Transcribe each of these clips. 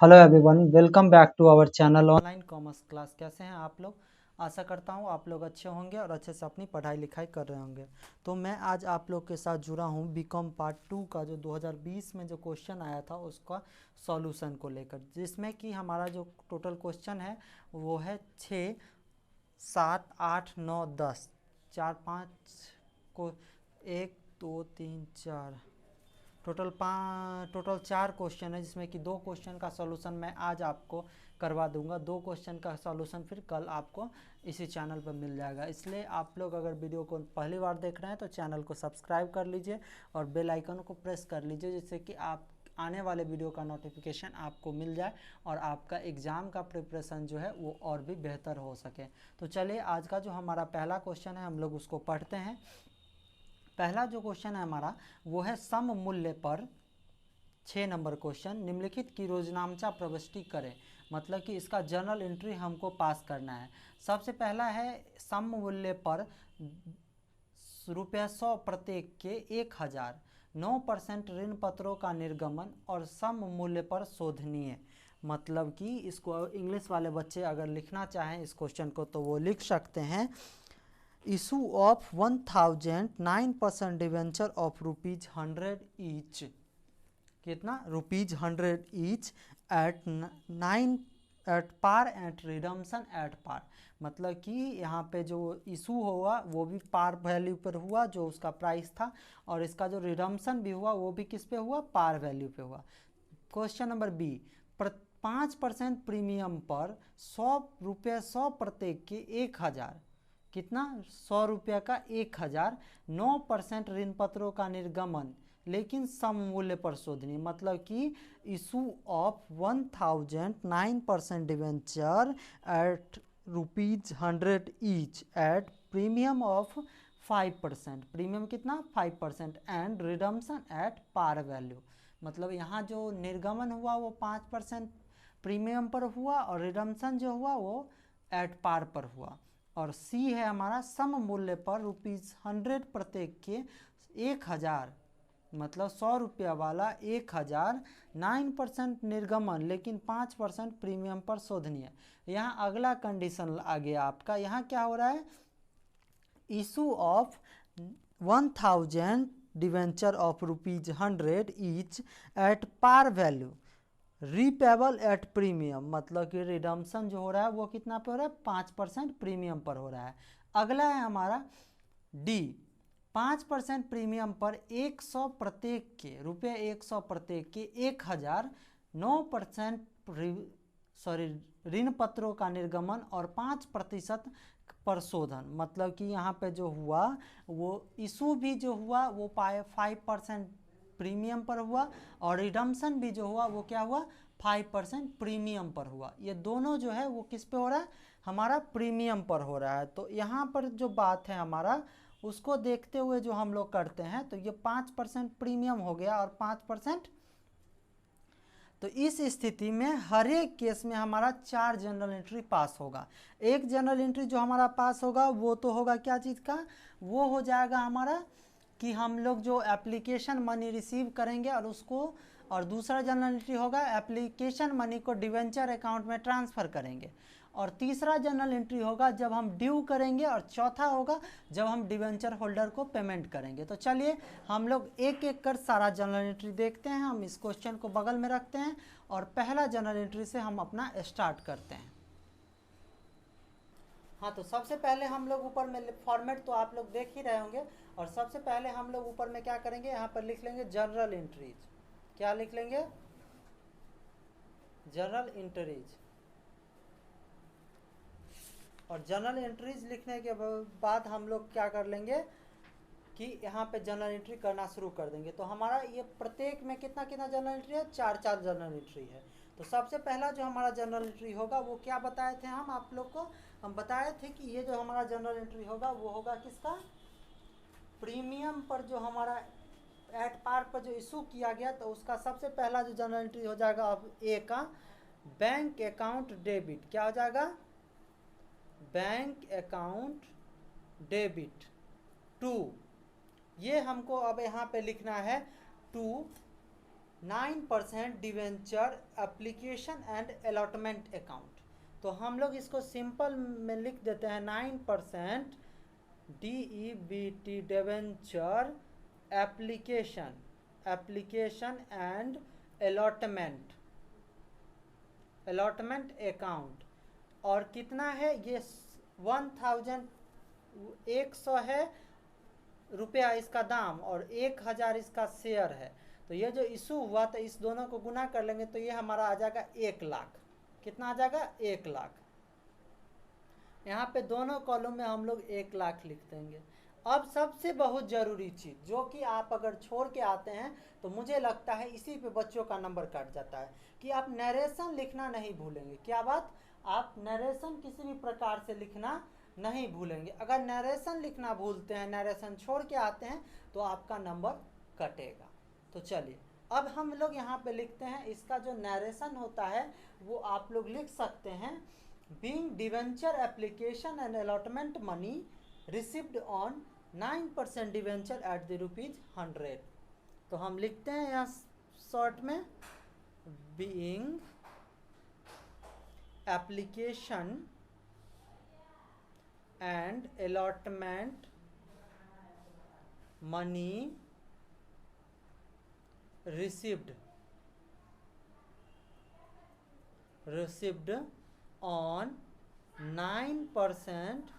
Hello everyone, welcome back to our channel online commerce class. कैसे हैं आप लोग? आशा करता हूं आप लोग अच्छे होंगे और अच्छे से अपनी पढ़ाई लिखाई कर रहे होंगे। तो मैं आज आप लोग के साथ जुड़ा हूं बीकॉम पार्ट 2 का जो 2020 में जो क्वेश्चन आया था उसका सॉल्यूशन को लेकर, जिसमें कि हमारा जो टोटल क्वेश्चन है वो है 6, 7, 8, 9, 10, 4, 5 को 1, 2, 3, 4 टोटल 4 क्वेश्चन है, जिसमें कि 2 क्वेश्चन का सॉल्यूशन मैं आज आपको करवा दूंगा। 2 क्वेश्चन का सॉल्यूशन फिर कल आपको इसी चैनल पर मिल जाएगा। इसलिए आप लोग अगर वीडियो को पहली बार देख रहे हैं तो चैनल को सब्सक्राइब कर लीजिए और बेल आइकन को प्रेस कर लीजिए, जिससे कि आप आने वाले वीडियो का नोटिफिकेशन आपको मिल जाए और आपका एग्ज़ाम का प्रिपरेशन जो है वो और भी बेहतर हो सके। तो चलिए आज का जो हमारा पहला क्वेश्चन है हम लोग उसको पढ़ते हैं। पहला जो क्वेश्चन है हमारा वो है सम मूल्य पर 6 नंबर क्वेश्चन, निम्नलिखित की रोजनामचा प्रविष्टि करें। मतलब कि इसका जर्नल एंट्री हमको पास करना है। सबसे पहला है सम मूल्य पर ₹100 प्रत्येक के 1000, 9% ऋण पत्रों का निर्गमन और सम मूल्य पर शोधनीय। मतलब कि इसको इंग्लिश वाले बच्चे अगर लिखना चाहें इस क्वेश्चन को तो वो लिख सकते हैं, issue of 1000 9% debenture of ₹100 each. कितना? ₹100 each at 9 at par at redemption at par. मतलब कि यहाँ पे जो इशू हुआ वो भी पार वैल्यू पर हुआ जो उसका प्राइस था, और इसका जो रिडम्सन भी हुआ वो भी किस पे हुआ? पार वैल्यू पे हुआ। क्वेश्चन नंबर बी, 5% प्रीमियम पर ₹100 प्रत्येक के 1000, कितना? ₹100 का 1000, 9% ऋण पत्रों का निर्गमन लेकिन सम मूल्य पर शोधनीय। मतलब कि issue of 1000 9% debenture at ₹100 each at premium of 5%, premium कितना? 5% and redemption at par value. मतलब यहाँ जो निर्गमन हुआ वो 5% प्रीमियम पर हुआ और रिडम्सन जो हुआ वो एट पार पर हुआ। और सी है हमारा सम मूल्य पर ₹100 प्रत्येक के 1000, मतलब ₹100 वाला 1000, 9% निर्गमन लेकिन 5% प्रीमियम पर शोधनीय। यहाँ अगला कंडीशन आ गया आपका। यहाँ क्या हो रहा है? Issue of 1000 debenture of ₹100 each at par value, repayable at premium. मतलब कि रिडम्सन जो हो रहा है वो कितना पे हो रहा है? 5% प्रीमियम पर हो रहा है। अगला है हमारा डी, 5% प्रीमियम पर 100 प्रत्येक के ₹100 प्रत्येक के 1000, 9% ऋण पत्रों का निर्गमन और 5% पर शोधन। मतलब कि यहाँ पे जो हुआ वो इशू भी जो हुआ वो 5% प्रीमियम पर हुआ और रिडम्सन भी जो हुआ वो क्या हुआ? 5% प्रीमियम पर हुआ। ये दोनों जो है वो किस पे हो रहा है? हमारा प्रीमियम पर हो रहा है। तो यहाँ पर जो बात है हमारा उसको देखते हुए जो हम लोग करते हैं, तो ये 5% प्रीमियम हो गया और 5%। तो इस स्थिति में हर एक केस में हमारा 4 जनरल एंट्री पास होगा। एक जनरल एंट्री जो हमारा पास होगा वो तो होगा क्या चीज़ का? वो हो जाएगा हमारा कि हम लोग जो एप्लीकेशन मनी रिसीव करेंगे और उसको, और दूसरा जनरल एंट्री होगा एप्लीकेशन मनी को डिवेंचर अकाउंट में ट्रांसफ़र करेंगे, और तीसरा जनरल एंट्री होगा जब हम ड्यू करेंगे, और चौथा होगा जब हम डिवेंचर होल्डर को पेमेंट करेंगे। तो चलिए हम लोग एक एक कर सारा जनरल एंट्री देखते हैं। हम इस क्वेश्चन को बगल में रखते हैं और पहला जनरल एंट्री से हम अपना स्टार्ट करते हैं। हाँ, तो सबसे पहले हम लोग ऊपर में फॉर्मेट तो आप लोग देख ही रहे होंगे, और सबसे पहले हम लोग ऊपर में क्या करेंगे? यहाँ पर लिख लेंगे जनरल एंट्रीज। क्या लिख लेंगे? General entries. और जनरल एंट्रीज लिखने के बाद हम लोग क्या कर लेंगे कि यहाँ पे जनरल एंट्री करना शुरू कर देंगे। तो हमारा ये प्रत्येक में कितना कितना जनरल एंट्री है? 4 जनरल एंट्री है। तो सबसे पहला जो हमारा जनरल एंट्री होगा वो क्या बताए थे हम आप लोग को? हम बताए थे कि ये जो हमारा जनरल एंट्री होगा वो होगा किसका? प्रीमियम पर जो हमारा एट पार पर जो इशू किया गया, तो उसका सबसे पहला जो जनरल एंट्री हो जाएगा अब ए का, बैंक अकाउंट डेबिट। क्या हो जाएगा? बैंक अकाउंट डेबिट टू, ये हमको अब यहाँ पे लिखना है to 9% debenture application and allotment account. तो हम लोग इसको सिंपल में लिख देते हैं 9% DEBT debenture application and allotment account. और कितना है ये 1,100 है रुपया इसका दाम और 1,000 इसका शेयर है। तो ये जो इशू हुआ तो इस दोनों को गुना कर लेंगे तो ये हमारा आ जाएगा 1 लाख। कितना आ जाएगा? 1 लाख। यहाँ पे दोनों कॉलम में हम लोग 1 लाख लिख देंगे। अब सबसे बहुत ज़रूरी चीज़ जो कि आप अगर छोड़ के आते हैं तो मुझे लगता है इसी पे बच्चों का नंबर कट जाता है कि आप नरेशन लिखना नहीं भूलेंगे। क्या बात? आप नरेशन किसी भी प्रकार से लिखना नहीं भूलेंगे। अगर नरेशन लिखना भूलते हैं, नरेशन छोड़ के आते हैं तो आपका नंबर कटेगा। तो चलिए अब हम लोग यहाँ पे लिखते हैं, इसका जो नरेशन होता है वो आप लोग लिख सकते हैं, being debenture application and allotment money received on 9% debenture at the ₹100। तो हम लिखते हैं यहाँ शॉर्ट में, being application and allotment money received on 9%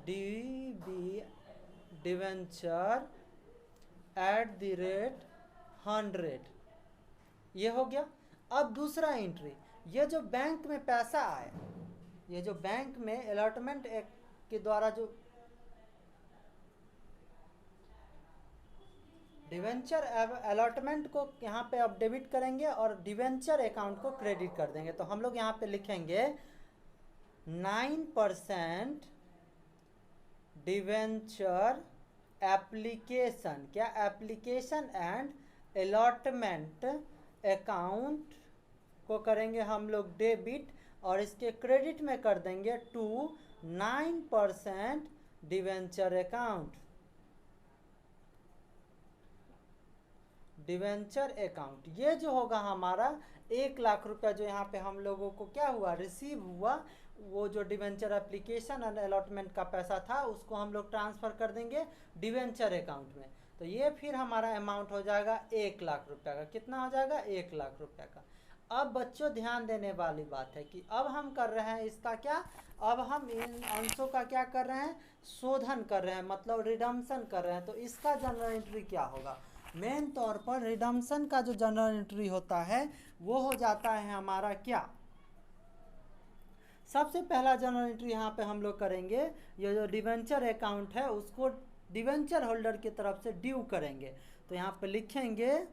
DB debenture at the rate 100। ये हो गया। अब दूसरा एंट्री, ये जो बैंक में पैसा आए, ये जो बैंक में अलॉटमेंट एक्ट के द्वारा जो डिवेंचर अलॉटमेंट को यहाँ पे अब डेबिट करेंगे और डिवेंचर अकाउंट को क्रेडिट कर देंगे। तो हम लोग यहाँ पे लिखेंगे 9% डिवेंचर एप्लीकेशन, क्या एप्लीकेशन एंड अलॉटमेंट अकाउंट को करेंगे हम लोग डेबिट और इसके क्रेडिट में कर देंगे to 9% debenture account, debenture account. ये जो होगा हमारा 1 लाख रुपया जो यहाँ पे हम लोगों को क्या हुआ, रिसीव हुआ, वो जो डिवेंचर एप्लीकेशन एंड अलॉटमेंट का पैसा था उसको हम लोग ट्रांसफ़र कर देंगे डिवेंचर अकाउंट में। तो ये फिर हमारा अमाउंट हो जाएगा 1 लाख रुपया का। कितना हो जाएगा? 1 लाख रुपया का। अब बच्चों ध्यान देने वाली बात है कि अब हम कर रहे हैं इसका क्या, अब हम इन अंशों का क्या कर रहे हैं, शोधन कर रहे हैं, मतलब रिडम्पशन कर रहे हैं। तो इसका जनरल एंट्री क्या होगा? मेन तौर पर रिडम्पशन का जो जनरल एंट्री होता है वो हो जाता है हमारा क्या, सबसे पहला जनरल एंट्री यहाँ पे हम लोग करेंगे, ये जो डिवेंचर अकाउंट है उसको डिवेंचर होल्डर की तरफ से ड्यू करेंगे। तो यहाँ पे लिखेंगे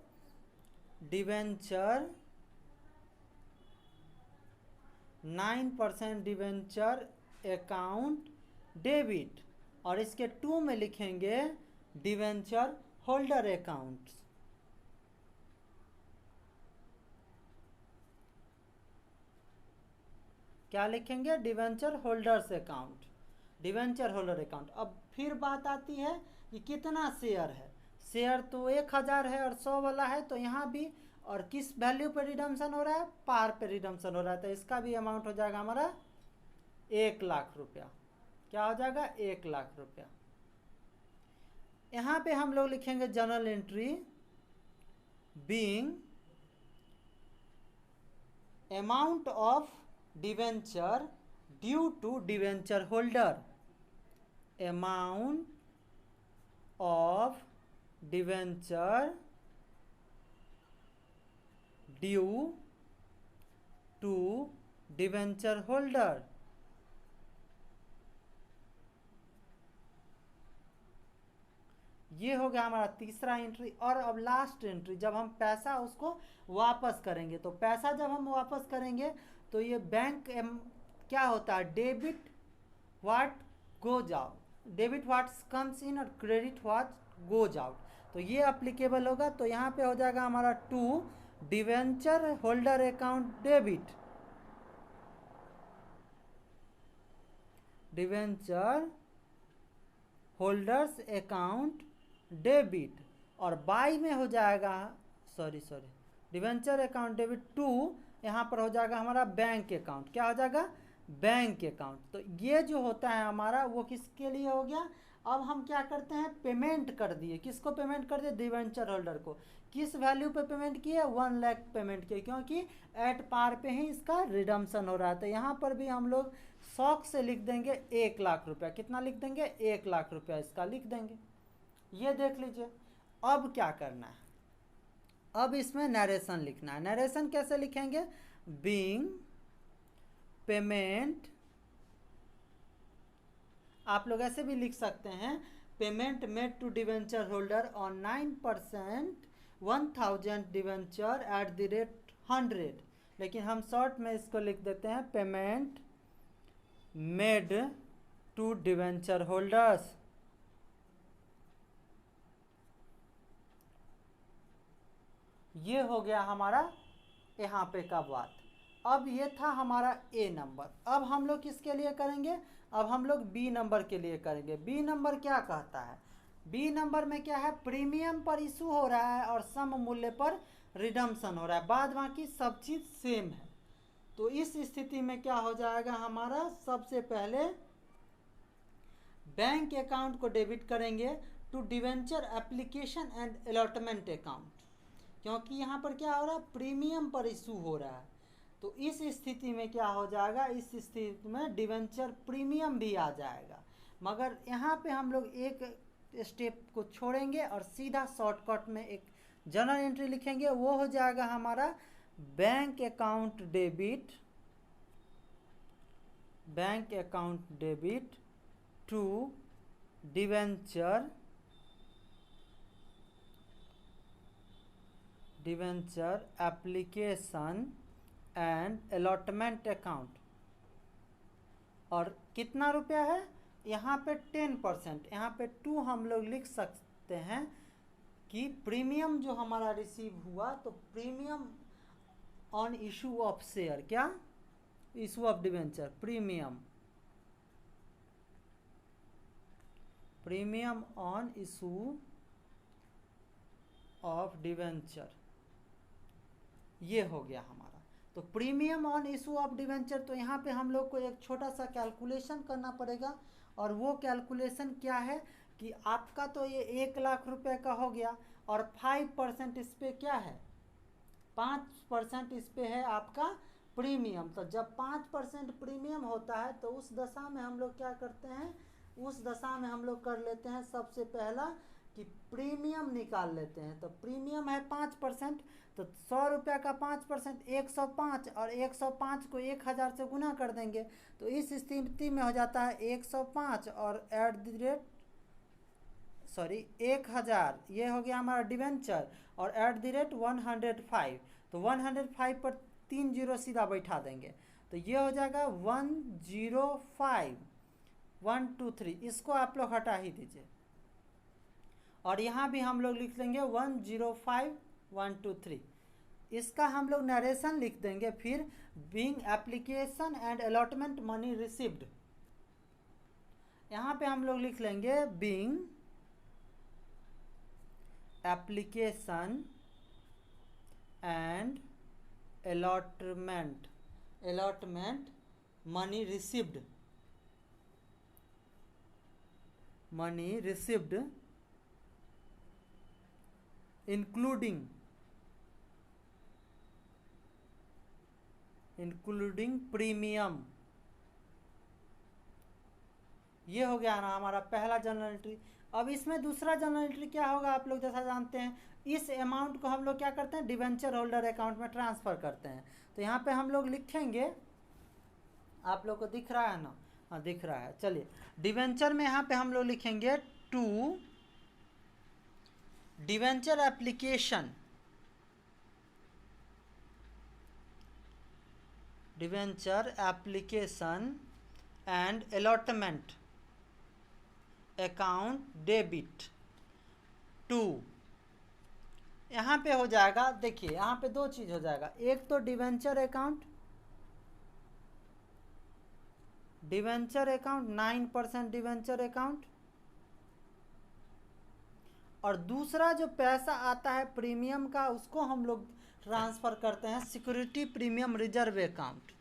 डिवेंचर 9% डिवेंचर अकाउंट डेबिट और इसके 2 में लिखेंगे डिवेंचर होल्डर अकाउंट। क्या लिखेंगे? Debenture holders account, debenture holder account. अब फिर बात आती है कि कितना शेयर है, शेयर तो 1000 है और 100 वाला है, तो यहाँ भी और किस वैल्यू पर रिडम्पशन हो रहा है, पार पे रिडम्पशन हो रहा है। तो इसका भी अमाउंट हो जाएगा हमारा 1 लाख रुपया। क्या हो जाएगा? 1 लाख रुपया। यहाँ पे हम लोग लिखेंगे journal entry being amount of debenture due to debenture holder, amount of debenture due to debenture holder. ये हो गया हमारा तीसरा एंट्री। और अब लास्ट एंट्री, जब हम पैसा उसको वापस करेंगे, तो पैसा जब हम वापस करेंगे तो ये बैंक क्या होता है, debit what goes out, debit what comes in और क्रेडिट व्हाट गोज आउट। तो ये अप्लीकेबल होगा। तो यहाँ पे हो जाएगा हमारा 2 debenture holder account debit, debenture holders account debit, और बाई में हो जाएगा sorry debenture account debit to, यहाँ पर हो जाएगा हमारा बैंक अकाउंट। क्या हो जाएगा? Bank account. तो ये जो होता है हमारा वो किसके लिए हो गया? अब हम क्या करते हैं, पेमेंट कर दिए। किसको पेमेंट कर दिए? डिवेंचर होल्डर को। किस वैल्यू पे पेमेंट किए? 1 लाख पेमेंट किए, क्योंकि एट पार पे ही इसका रिडम्पशन हो रहा है। तो यहाँ पर भी हम लोग शौक से लिख देंगे 1 लाख रुपया। कितना लिख देंगे? 1 लाख रुपया इसका लिख देंगे। ये देख लीजिए। अब क्या करना है? अब इसमें नरेशन लिखना है। नरेशन कैसे लिखेंगे? बीइंग पेमेंट, आप लोग ऐसे भी लिख सकते हैं, payment made to debenture holder on 9% 1000 debenture at the rate 100। लेकिन हम शॉर्ट में इसको लिख देते हैं payment made to debenture holders. ये हो गया हमारा यहाँ पे का बात। अब ये था हमारा ए नंबर। अब हम लोग किसके लिए करेंगे? अब हम लोग बी नंबर के लिए करेंगे। बी नंबर क्या कहता है? बी नंबर में क्या है? प्रीमियम पर इशू हो रहा है और सम मूल्य पर रिडम्पशन हो रहा है, बाद बाकी सब चीज़ सेम है। तो इस स्थिति में क्या हो जाएगा हमारा? सबसे पहले बैंक अकाउंट को डेबिट करेंगे to debenture application and allotment account, क्योंकि यहाँ पर क्या हो रहा है? प्रीमियम पर इशू हो रहा है। तो इस स्थिति में क्या हो जाएगा? इस स्थिति में डिवेंचर प्रीमियम भी आ जाएगा। मगर यहाँ पे हम लोग एक स्टेप को छोड़ेंगे और सीधा शॉर्टकट में एक जनरल एंट्री लिखेंगे। वो हो जाएगा हमारा bank account debit, bank account debit to debenture application and allotment account. और कितना रुपया है? यहाँ पे 10%, यहाँ पे 2 हम लोग लिख सकते हैं कि प्रीमियम जो हमारा रिसीव हुआ, तो premium on issue of share, क्या? Issue of debenture, premium on issue of debenture. ये हो गया हमारा। तो premium on issue of debenture, तो यहाँ पे हम लोग को एक छोटा सा कैलकुलेशन करना पड़ेगा। और वो कैलकुलेशन क्या है कि आपका तो ये 1 लाख रुपए का हो गया और 5% इस पे क्या है? 5% इस पे है आपका प्रीमियम। तो जब 5% प्रीमियम होता है तो उस दशा में हम लोग क्या करते हैं? उस दशा में हम लोग कर लेते हैं सबसे पहला कि प्रीमियम निकाल लेते हैं। तो प्रीमियम है 5%, तो 100 रुपये का 5% 105, और 105 को 1000 से गुना कर देंगे। तो इस स्थिति में हो जाता है 105 और एट द रेट 1000, ये हो गया हमारा डिवेंचर, और एट द रेट 105। तो 105 पर 3 जीरो सीधा बैठा देंगे, तो ये हो जाएगा 105 123। इसको आप लोग हटा ही दीजिए, और यहाँ भी हम लोग लिख लेंगे 105 123। इसका हम लोग नरेशन लिख देंगे। फिर being application and allotment money received, यहाँ पे हम लोग लिख लेंगे being application and allotment money received including premium. ये हो गया ना हमारा पहला जनरल एंट्री। अब इसमें दूसरा जनरल एंट्री क्या होगा? आप लोग जैसा जानते हैं, इस अमाउंट को हम लोग क्या करते हैं? डिवेंचर होल्डर अकाउंट में ट्रांसफ़र करते हैं। तो यहाँ पे हम लोग लिखेंगे, आप लोग को दिख रहा है ना? हाँ दिख रहा है। चलिए, डिवेंचर में यहाँ पे हम लोग लिखेंगे to debenture application and allotment account debit to. यहाँ पे हो जाएगा, देखिए यहाँ पे 2 चीज़ हो जाएगा। एक तो डिवेंचर अकाउंट 9% डिवेंचर अकाउंट, और दूसरा जो पैसा आता है प्रीमियम का उसको हम लोग ट्रांसफ़र करते हैं security premium reserve account,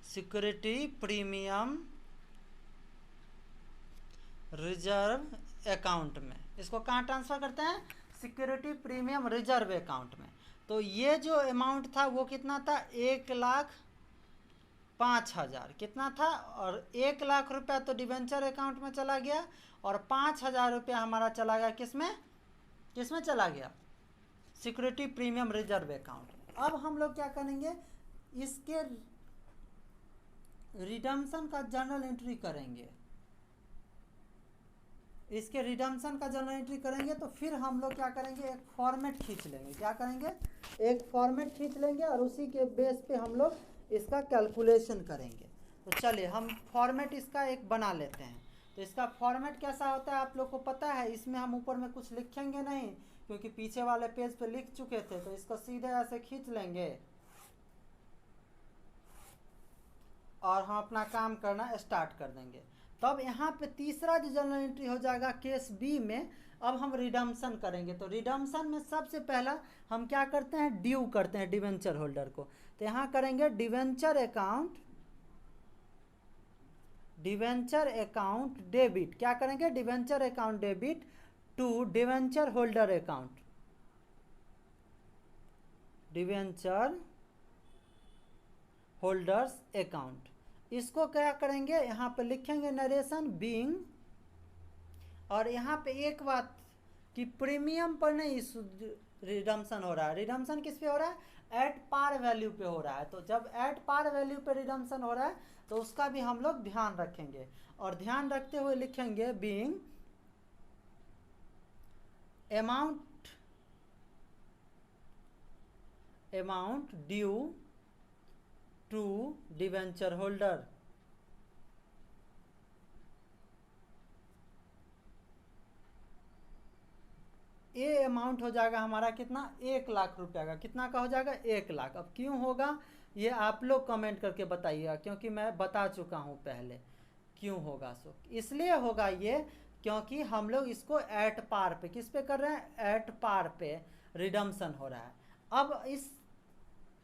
security premium reserve account में। इसको कहाँ ट्रांसफ़र करते हैं? सिक्योरिटी प्रीमियम रिजर्व अकाउंट में। तो ये जो अमाउंट था वो कितना था? 1,05,000 कितना था? और 1 लाख रुपया तो डिवेंचर अकाउंट में चला गया और 5,000 रुपया हमारा चला गया किसमें? किसमें चला गया? Security premium reserve account. अब हम लोग क्या करेंगे? इसके रिडम्पशन का जर्नल एंट्री करेंगे। इसके रिडम्पशन का जर्नल एंट्री करेंगे तो फिर हम लोग क्या करेंगे? एक फॉर्मेट खींच लेंगे। क्या करेंगे? एक फॉर्मेट खींच लेंगे और उसी के बेस पे हम लोग इसका कैलकुलेशन करेंगे। तो चलिए हम फॉर्मेट इसका एक बना लेते हैं। तो इसका फॉर्मेट कैसा होता है आप लोग को पता है। इसमें हम ऊपर में कुछ लिखेंगे नहीं क्योंकि पीछे वाले पेज पे लिख चुके थे। तो इसको सीधे ऐसे खींच लेंगे और हम अपना काम करना स्टार्ट कर देंगे। तब यहाँ पे तीसरा जो जर्नल एंट्री हो जाएगा केस बी में, अब हम रिडम्पशन करेंगे। तो रिडम्पशन में सबसे पहला हम क्या करते हैं? ड्यू करते हैं डिवेंचर होल्डर को। तो यहाँ करेंगे डिवेंचर अकाउंट डेबिट। क्या करेंगे? Debenture account debit to debenture holder account, debenture holders account. इसको क्या करेंगे? यहाँ पे लिखेंगे नरेशन बीइंग, और यहाँ पे एक बात कि प्रीमियम पर नहीं रिडम्पशन हो रहा है। रिडम्पशन किस पे हो रहा है? एट पार वैल्यू पे हो रहा है। तो जब एट पार वैल्यू पे रिडम्पशन हो रहा है तो उसका भी हम लोग ध्यान रखेंगे और ध्यान रखते हुए लिखेंगे being amount due to debenture holder. ये अमाउंट हो जाएगा हमारा कितना? 1 लाख रुपया का। कितना का हो जाएगा? 1 लाख। अब क्यों होगा ये आप लोग कमेंट करके बताइएगा, क्योंकि मैं बता चुका हूँ पहले क्यों होगा। सो इसलिए होगा ये क्योंकि हम लोग इसको एट पार पे, किस पे कर रहे हैं? एट पार पे रिडम्पशन हो रहा है। अब इस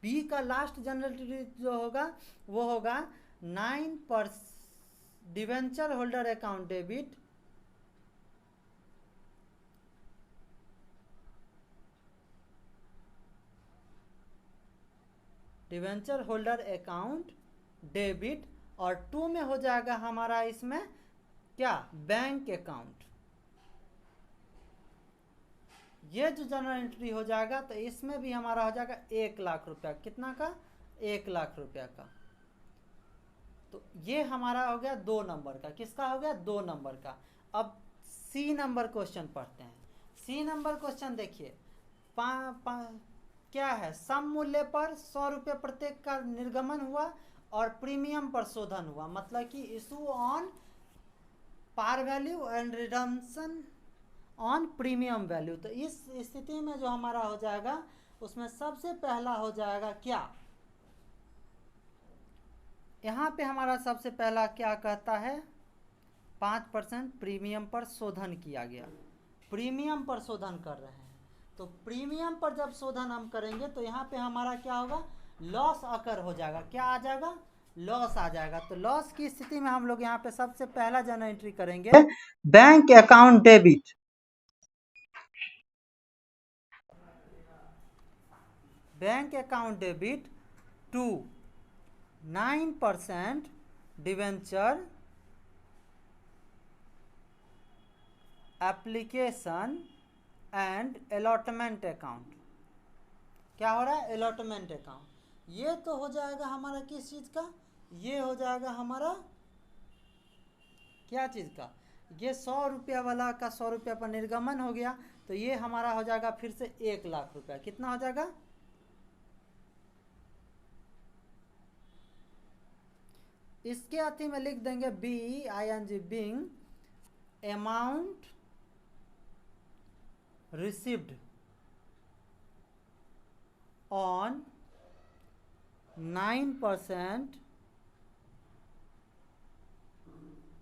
बी का लास्ट जनरल जो होगा वो होगा 9% debenture holder account debit debenture holder account debit, और 2 में हो जाएगा हमारा इसमें क्या? Bank account. ये जो जनरल एंट्री हो जाएगा तो इसमें भी हमारा हो जाएगा 1 लाख रुपया। कितना का? 1 लाख रुपया का। तो ये हमारा हो गया 2 नंबर का। किसका हो गया? 2 नंबर का। अब सी नंबर क्वेश्चन पढ़ते हैं। सी नंबर क्वेश्चन देखिए क्या है? सम मूल्य पर 100 रुपये प्रत्येक का निर्गमन हुआ और प्रीमियम पर शोधन हुआ। मतलब कि issue on par value and redemption on premium value. तो इस स्थिति में जो हमारा हो जाएगा उसमें सबसे पहला हो जाएगा क्या? यहाँ पे हमारा सबसे पहला क्या कहता है? 5% प्रीमियम पर शोधन किया गया। प्रीमियम पर शोधन कर रहे हैं। तो प्रीमियम पर जब शोधन हम करेंगे तो यहाँ पे हमारा क्या होगा? लॉस अकर हो जाएगा। क्या आ जाएगा? लॉस आ जाएगा। तो लॉस की स्थिति में हम लोग यहाँ पे सबसे पहला जर्नल एंट्री करेंगे bank account debit. Bank account debit to 9% debenture application and allotment account. क्या हो रहा है? Allotment account. ये तो हो जाएगा हमारा किस चीज़ का? ये हो जाएगा हमारा क्या चीज़ का? ये 100 रुपया वाला का 100 रुपया पर निर्गमन हो गया। तो ये हमारा हो जाएगा फिर से 1 लाख रुपया। कितना हो जाएगा? इसके अथी में लिख देंगे BING being amount received on 9%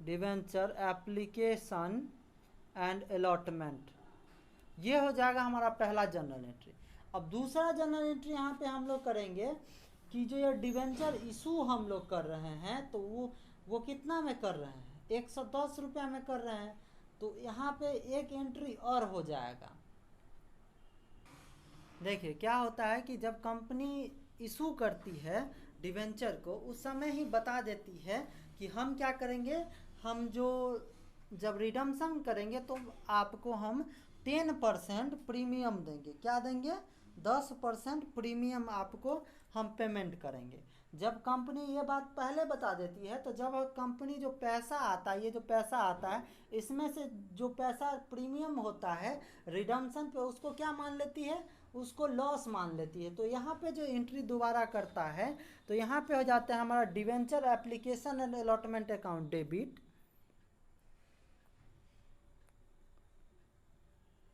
debenture application and allotment. ये हो जाएगा हमारा पहला जर्नल एंट्री। अब दूसरा जर्नल एंट्री यहाँ पे हम लोग करेंगे कि जो ये डिवेंचर इशू हम लोग कर रहे हैं तो वो कितना में कर रहे हैं, 110 रुपया में कर रहे हैं। तो यहाँ पे एक एंट्री और हो जाएगा। देखिए क्या होता है कि जब कंपनी इशू करती है डिवेंचर को, उस समय ही बता देती है कि हम क्या करेंगे, हम जो जब रिडम्पशन करेंगे तो आपको हम 10% प्रीमियम देंगे। क्या देंगे, 10% प्रीमियम आपको हम पेमेंट करेंगे। जब कंपनी ये बात पहले बता देती है तो जब कंपनी जो पैसा आता है, ये जो पैसा आता है, इसमें से जो पैसा प्रीमियम होता है रिडम्पशन पे, उसको क्या मान लेती है, उसको लॉस मान लेती है। तो यहाँ पे जो एंट्री दोबारा करता है तो यहाँ पे हो जाता है हमारा debenture application and allotment account debit,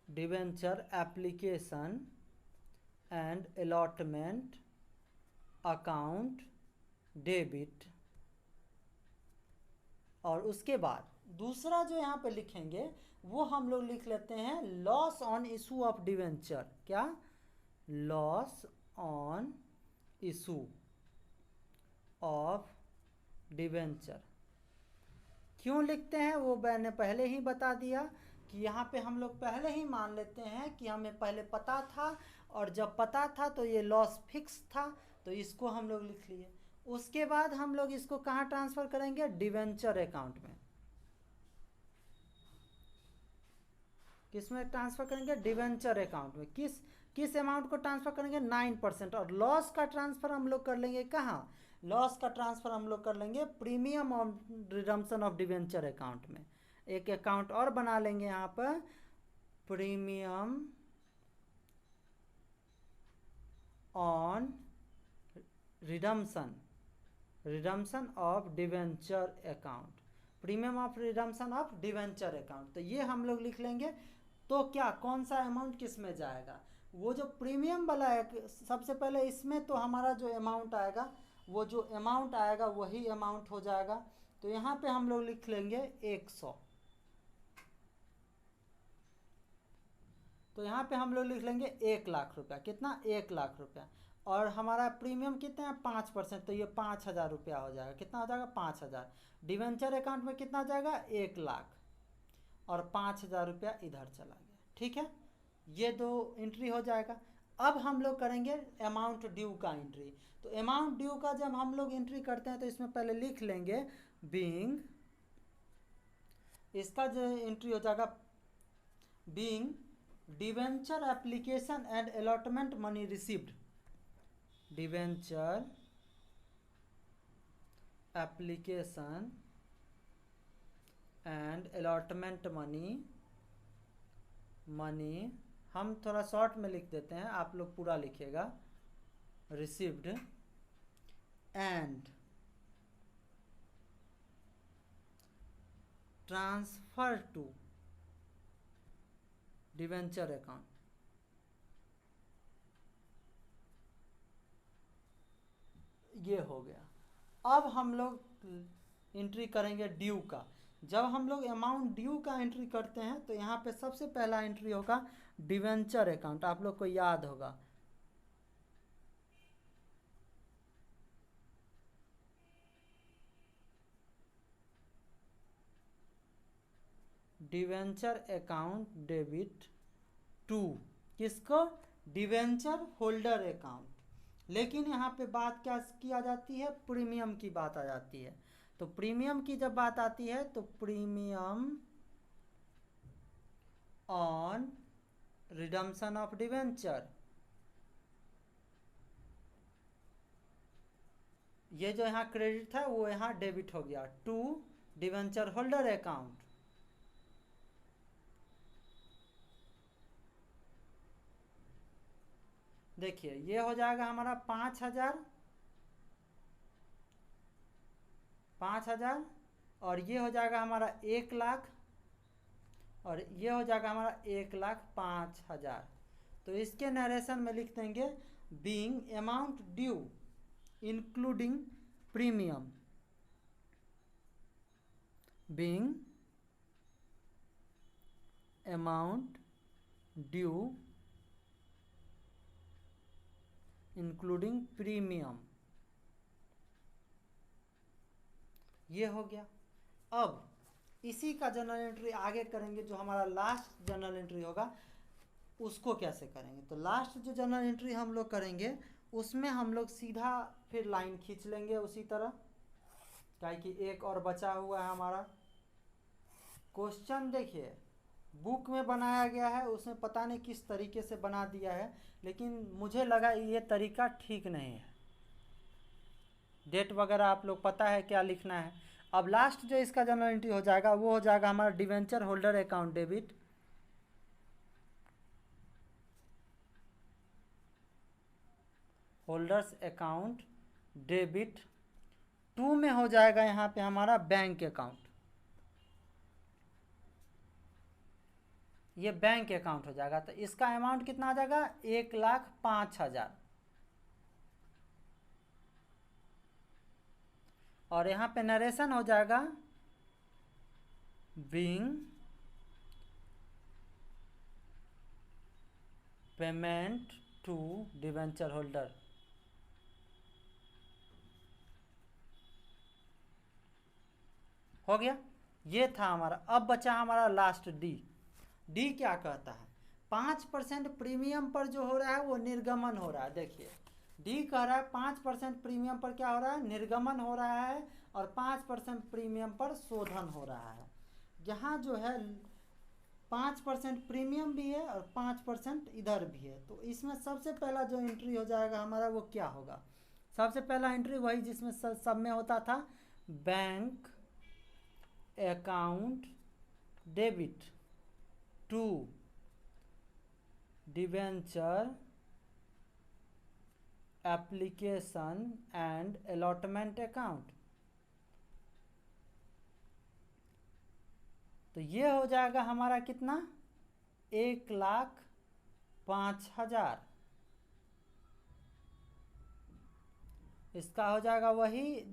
debenture application and allotment account debit. और उसके बाद दूसरा जो यहाँ पे लिखेंगे वो हम लोग लिख लेते हैं loss on issue of debenture. क्या, loss on issue of debenture. क्यों लिखते हैं वो मैंने पहले ही बता दिया कि यहाँ पे हम लोग पहले ही मान लेते हैं कि हमें पहले पता था, और जब पता था तो ये लॉस फिक्स था, तो इसको हम लोग लिख लिए। उसके बाद हम लोग इसको कहाँ ट्रांसफ़र करेंगे, डिवेंचर अकाउंट में। किस में ट्रांसफ़र करेंगे, डिवेंचर अकाउंट में। किस अमाउंट को ट्रांसफ़र करेंगे, 9%। और लॉस का ट्रांसफ़र हम लोग कर लेंगे कहाँ, लॉस का ट्रांसफ़र हम लोग कर लेंगे premium on redemption of debenture account में। एक अकाउंट और बना लेंगे यहाँ पर, premium on redemption of debenture account, premium of redemption of debenture account. तो ये हम लोग लिख लेंगे। तो क्या, कौन सा अमाउंट किस में जाएगा, वो जो प्रीमियम वाला है सबसे पहले इसमें तो हमारा जो अमाउंट आएगा, वो जो अमाउंट आएगा वही अमाउंट हो जाएगा। तो यहाँ पे हम लोग लिख लेंगे 100। तो यहाँ पे हम लोग लिख लेंगे 1 लाख रुपया। कितना, 1 लाख रुपया। और हमारा प्रीमियम कितना है, 5%। तो ये 5,000 रुपया हो जाएगा। कितना हो जाएगा, 5,000। डिवेंचर अकाउंट में कितना जाएगा, 1 लाख, और 5,000 रुपया इधर चला गया। ठीक है, ये दो एंट्री हो जाएगा। अब हम लोग करेंगे अमाउंट ड्यू का एंट्री। तो अमाउंट ड्यू का जब हम लोग एंट्री करते हैं तो इसमें पहले लिख लेंगे बीइंग, इसका जो एंट्री हो जाएगा being debenture application and allotment money received, debenture application and allotment money हम थोड़ा शॉर्ट में लिख देते हैं, आप लोग पूरा लिखिएगा, received and transfer to debenture account. ये हो गया। अब हम लोग एंट्री करेंगे ड्यू का। जब हम लोग अमाउंट ड्यू का एंट्री करते हैं तो यहाँ पे सबसे पहला एंट्री होगा डिवेंचर अकाउंट। आप लोग को याद होगा, डिवेंचर अकाउंट डेबिट टू, किसको, डिवेंचर होल्डर अकाउंट। लेकिन यहाँ पे बात क्या किया जाती है, प्रीमियम की बात आ जाती है। तो प्रीमियम की जब बात आती है तो premium on redemption of debenture, ये जो यहाँ क्रेडिट था वो यहाँ डेबिट हो गया टू डिवेंचर होल्डर अकाउंट। देखिए ये हो जाएगा हमारा 5,000, और ये हो जाएगा हमारा 1 लाख, और ये हो जाएगा हमारा 1,05,000। तो इसके नरेशन में लिख देंगे being amount due including premium, being amount due including premium, ये हो गया। अब इसी का जनरल एंट्री आगे करेंगे, जो हमारा लास्ट जनरल एंट्री होगा उसको कैसे करेंगे। तो लास्ट जो जनरल एंट्री हम लोग करेंगे उसमें हम लोग सीधा फिर लाइन खींच लेंगे उसी तरह, क्या कि एक और बचा हुआ है हमारा क्वेश्चन। देखिए बुक में बनाया गया है, उसमें पता नहीं किस तरीके से बना दिया है, लेकिन मुझे लगा ये तरीका ठीक नहीं है। डेट वगैरह आप लोग पता है क्या लिखना है। अब लास्ट जो इसका जनरल एंट्री हो जाएगा वो हो जाएगा हमारा debenture holder account debit, holders account debit. 2 में हो जाएगा यहाँ पे हमारा बैंक अकाउंट, ये बैंक अकाउंट हो जाएगा। तो इसका अमाउंट कितना आ जाएगा 1,05,000। और यहाँ पे नरेशन हो जाएगा being payment to debenture holder. हो गया, ये था हमारा। अब बचा हमारा लास्ट डी। डी क्या कहता है, 5% प्रीमियम पर जो हो रहा है वो निर्गमन हो रहा है। देखिए डी कह रहा है 5% प्रीमियम पर क्या हो रहा है, निर्गमन हो रहा है, और 5% प्रीमियम पर शोधन हो रहा है। यहाँ जो है 5% प्रीमियम भी है और 5% इधर भी है। तो इसमें सबसे पहला जो एंट्री हो जाएगा हमारा वो क्या होगा, सबसे पहला एंट्री वही जिसमें सब में होता था, bank account debit to debenture application and allotment account. तो ये हो जाएगा हमारा कितना 1,05,000। इसका हो जाएगा वही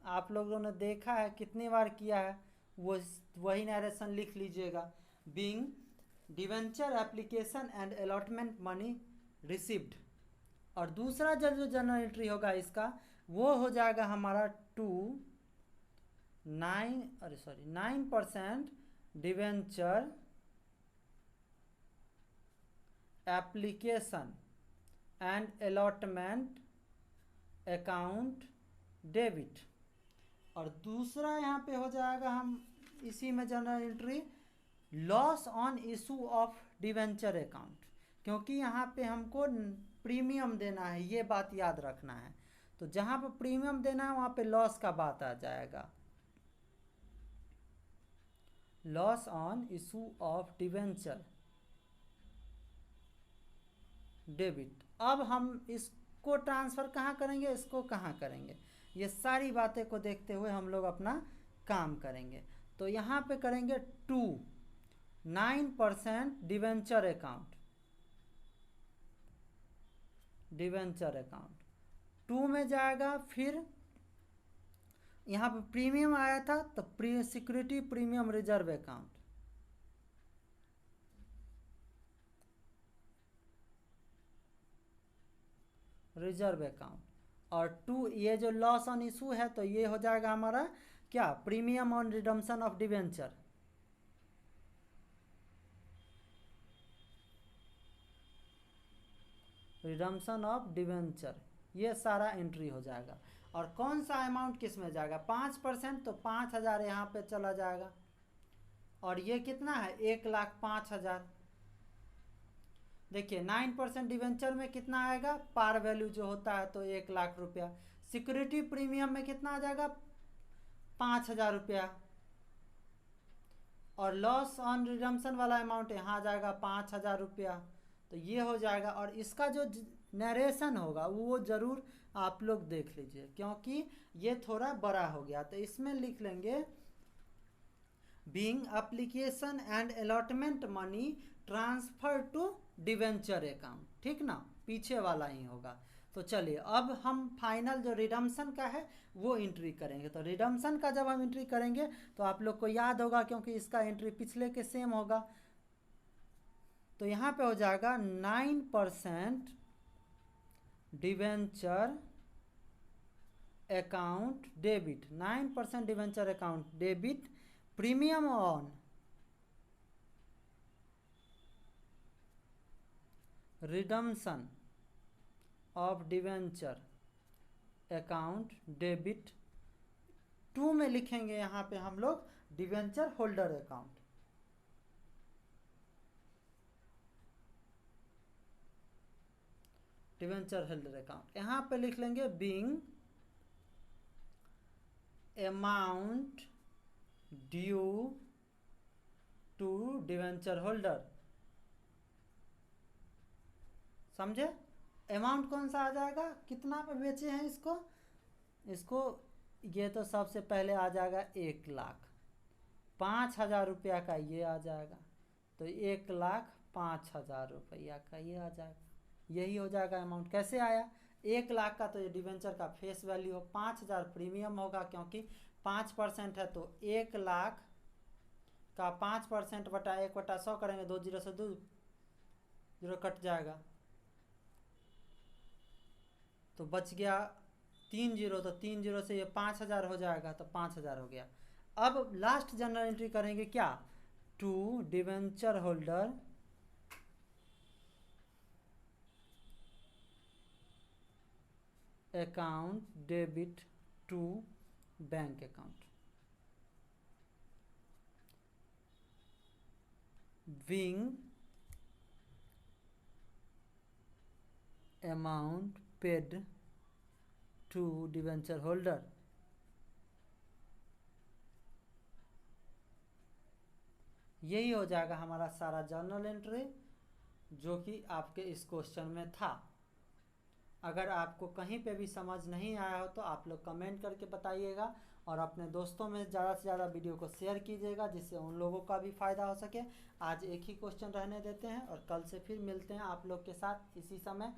आप लोगों ने देखा है कितनी बार किया है, वो वही नरेशन लिख लीजिएगा। Being debenture application and allotment money received. और दूसरा जो जनरल एंट्री होगा इसका वो हो जाएगा हमारा 9% debenture application and allotment account debit. और दूसरा यहाँ पे हो जाएगा हम इसी में general entry loss on issue of debenture account, क्योंकि यहाँ पे हमको प्रीमियम देना है, ये बात याद रखना है। तो जहाँ पे प्रीमियम देना है वहाँ पे लॉस का बात आ जाएगा, loss on issue of debenture debit. अब हम इसको ट्रांसफ़र कहाँ करेंगे, इसको कहाँ करेंगे, ये सारी बातें को देखते हुए हम लोग अपना काम करेंगे। तो यहाँ पे करेंगे 9% डिवेंचर अकाउंट, डिवेंचर अकाउंट 2 में जाएगा। फिर यहाँ पे प्रीमियम आया था तो security premium reserve account, reserve account. और 2 ये जो लॉस ऑन इशू है तो ये हो जाएगा हमारा क्या, premium on redemption of debenture, redemption of debenture, ये सारा एंट्री हो जाएगा। और कौन सा अमाउंट किस में जाएगा, 5%, तो 5,000 यहाँ पे चला जाएगा। और ये कितना है 1,05,000। देखिए 9% डिवेंचर में कितना आएगा, पार वैल्यू जो होता है तो 1,00,000 रुपया। सिक्योरिटी प्रीमियम में कितना आ जाएगा 5,000 रुपया। और लॉस ऑन रिडम्पशन वाला अमाउंट यहाँ आ जाएगा 5,000 रुपया। तो ये हो जाएगा। और इसका जो नरेशन होगा वो ज़रूर आप लोग देख लीजिए, क्योंकि ये थोड़ा बड़ा हो गया। तो इसमें लिख लेंगे being application and allotment money transfer to debenture account, ठीक ना, पीछे वाला ही होगा। तो चलिए अब हम फाइनल जो रिडम्पशन का है वो एंट्री करेंगे। तो रिडम्पशन का जब हम एंट्री करेंगे तो आप लोग को याद होगा, क्योंकि इसका एंट्री पिछले के सेम होगा, तो यहाँ पे हो जाएगा 9% debenture account debit, 9% debenture account debit premium on redemption of debenture account debit 2 में लिखेंगे यहाँ पे हम लोग debenture holder account. Debenture holder account यहाँ पे लिख लेंगे being amount due to debenture holder. समझे? अमाउंट कौन सा आ जाएगा, कितना पे बेचे हैं इसको ये तो सबसे पहले आ जाएगा 1,00,000, 5,000 रुपया का ये आ जाएगा, तो 1,05,000 रुपया का ये आ जाएगा, यही हो जाएगा अमाउंट। कैसे आया? 1,00,000 का तो ये डिवेंचर का फेस वैल्यू हो, 5,000 प्रीमियम होगा क्योंकि 5% है, तो 1,00,000 का 5% बटा 1/100 करेंगे, 2 जीरो से 2 जीरो कट जाएगा, तो बच गया 3 जीरो, तो 3 जीरो से ये 5,000 हो जाएगा, तो 5,000 हो गया। अब लास्ट जनरल एंट्री करेंगे क्या, to debenture holder account debit to bank account being amount paid to debenture holder. यही हो जाएगा हमारा सारा जर्नल एंट्री जो कि आपके इस क्वेश्चन में था। अगर आपको कहीं पे भी समझ नहीं आया हो तो आप लोग कमेंट करके बताइएगा और अपने दोस्तों में ज़्यादा से ज़्यादा वीडियो को शेयर कीजिएगा जिससे उन लोगों का भी फ़ायदा हो सके। आज एक ही क्वेश्चन रहने देते हैं और कल से फिर मिलते हैं आप लोग के साथ इसी समय।